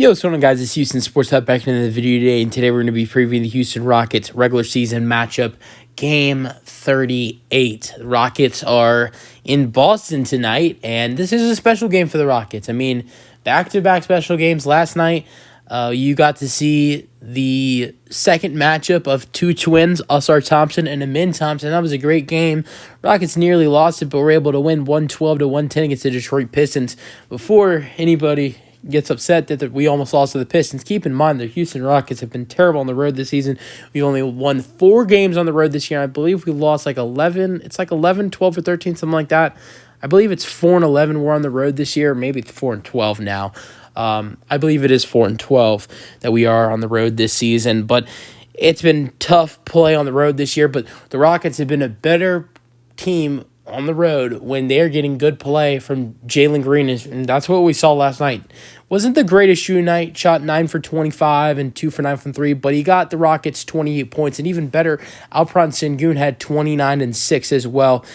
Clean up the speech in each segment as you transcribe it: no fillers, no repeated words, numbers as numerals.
Yo, what's going on, guys? It's Houston Sports Hub back into the video today, and today we're going to be previewing the Houston Rockets regular season matchup, Game 38. The Rockets are in Boston tonight, and this is a special game for the Rockets. I mean, back-to-back special games last night. You got to see the second matchup of two twins, Usar Thompson and Amin Thompson. That was a great game. Rockets nearly lost it, but were able to win 112-110 against the Detroit Pistons. Before anybody gets upset that we almost lost to the Pistons, keep in mind the Houston Rockets have been terrible on the road this season. We only won 4 games on the road this year. I believe we lost like 11. It's like 11, 12, or 13, something like that. I believe it's 4-11 we're on the road this year. Maybe it's 4-12 now. I believe it is 4-12 that we are on the road this season. But it's been tough play on the road this year. But the Rockets have been a better team on the road when they're getting good play from Jalen Green, and that's what we saw last night. Wasn't the greatest shooting night, shot 9 for 25 and 2 for 9 from 3, but he got the Rockets 28 points, and even better, Alperen Sengun had 29 and 6 as well.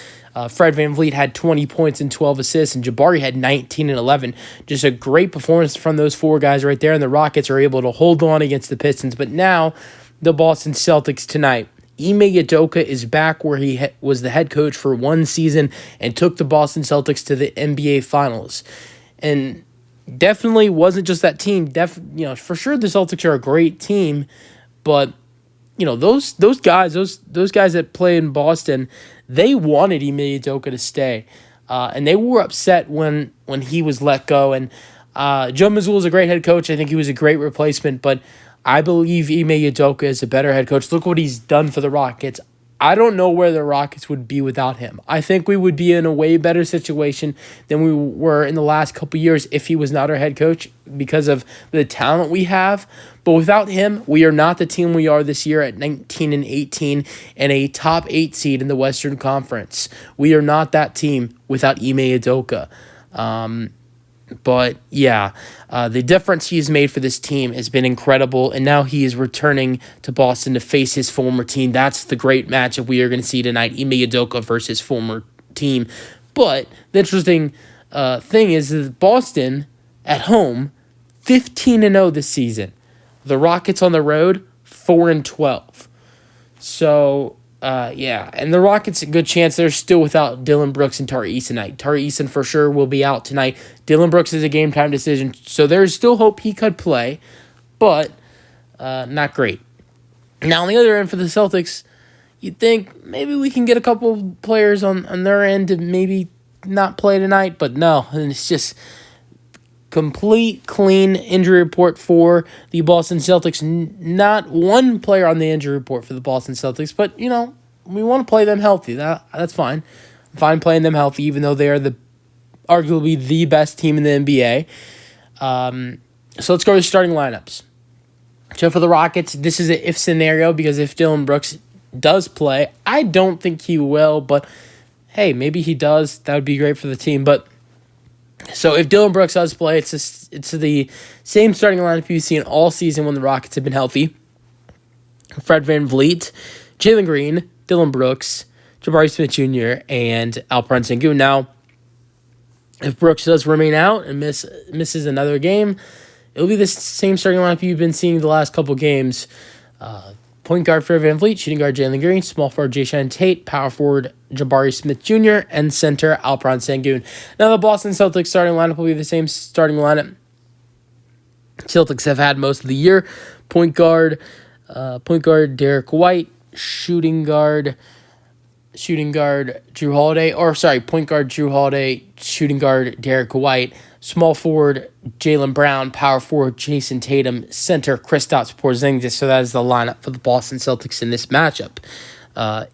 Fred VanVleet had 20 points and 12 assists, and Jabari had 19 and 11. Just a great performance from those 4 guys right there, and the Rockets are able to hold on against the Pistons. But now, the Boston Celtics tonight. Ime Udoka is back where he was the head coach for 1 season and took the Boston Celtics to the NBA Finals. And definitely wasn't just that team. For sure the Celtics are a great team, but those guys that play in Boston, they wanted Ime Udoka to stay, and they were upset when he was let go. And Joe Mazzulla is a great head coach. I think he was a great replacement, but I believe Ime Udoka is a better head coach. Look what he's done for the Rockets. I don't know where the Rockets would be without him. I think we would be in a way better situation than we were in the last couple years if he was not our head coach because of the talent we have. But without him, we are not the team we are this year at 19-18 and a top 8 seed in the Western Conference. We are not that team without Ime Udoka. But yeah, the difference he's made for this team has been incredible, and now he is returning to Boston to face his former team. That's the great matchup we are going to see tonight, Ime Udoka versus former team. But the interesting thing is that Boston at home, 15-0 this season. The Rockets on the road, 4-12. So and the Rockets, a good chance they're still without Dillon Brooks and Tari Eason tonight. Tari Eason for sure will be out tonight. Dillon Brooks is a game-time decision, so there's still hope he could play, but not great. Now, on the other end for the Celtics, you'd think maybe we can get a couple players on their end to maybe not play tonight, but no, and it's just complete clean injury report for the Boston Celtics. Not one player on the injury report for the Boston Celtics, but we want to play them healthy. That's fine. I'm fine playing them healthy, even though they are arguably the best team in the NBA. So let's go to the starting lineups. So for the Rockets, this is an if scenario because if Dillon Brooks does play, I don't think he will, but hey, maybe he does. That would be great for the team. But so if Dillon Brooks does play, it's the same starting lineup you've seen all season when the Rockets have been healthy. Fred VanVleet, Jalen Green, Dillon Brooks, Jabari Smith Jr., and Alperen Sengun. Now, if Brooks does remain out and misses another game, it'll be the same starting lineup you've been seeing the last couple games. Point guard Fred VanVleet, shooting guard Jalen Green, small forward Jayshawn Tate, power forward Jabari Smith Jr., and center Alperen Sengun. Now the Boston Celtics starting lineup will be the same starting lineup Celtics have had most of the year. Point guard Derek White, point guard Drew Holiday, shooting guard Derek White, small forward Jaylen Brown, power forward Jason Tatum, center Kristaps Porzingis. So that is the lineup for the Boston Celtics in this matchup.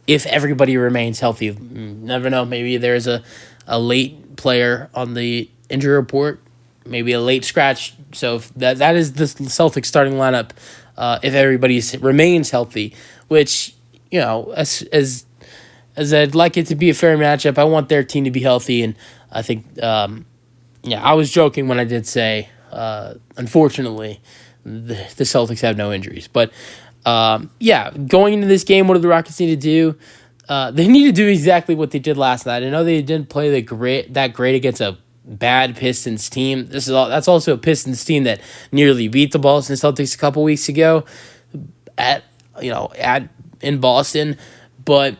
If everybody remains healthy, you never know. Maybe there's a late player on the injury report, maybe a late scratch. So if that is the Celtics starting lineup. If everybody remains healthy, which as I'd like it to be a fair matchup, I want their team to be healthy, and I think I was joking when I did say unfortunately the Celtics have no injuries, but going into this game, what do the Rockets need to do? They need to do exactly what they did last night. I know they didn't play that great against a bad Pistons team. That's also a Pistons team that nearly beat the Boston Celtics a couple weeks ago at in Boston. But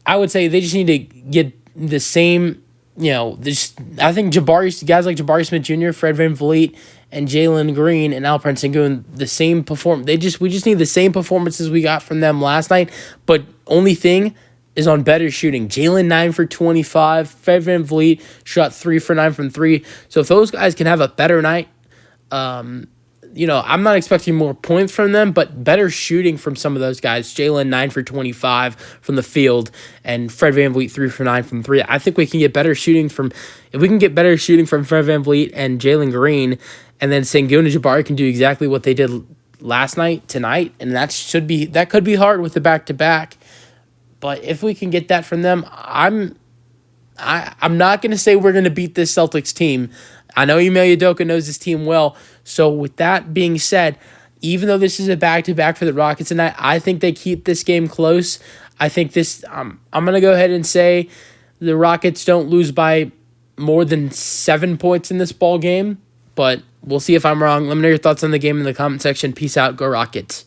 I would say they just need to get the same. I think guys like Jabari Smith Jr., Fred VanVleet, and Jalen Green and Alperen Sengun the same perform. We just need the same performances we got from them last night. But only thing is on better shooting. Jalen 9 for 25. Fred VanVleet shot 3 for 9 from 3. So if those guys can have a better night, I'm not expecting more points from them, but better shooting from some of those guys. Jalen 9 for 25 from the field, and Fred VanVleet 3 for 9 from 3. I think we can get better shooting from Fred VanVleet and Jalen Green, and then Sengun and Jabari can do exactly what they did tonight, and that could be hard with the back-to-back. But if we can get that from them, I'm not going to say we're going to beat this Celtics team. I know Ime Udoka knows this team well. So with that being said, even though this is a back-to-back for the Rockets tonight, I think they keep this game close. I think I'm going to go ahead and say the Rockets don't lose by more than 7 points in this ball game. But we'll see if I'm wrong. Let me know your thoughts on the game in the comment section. Peace out. Go Rockets.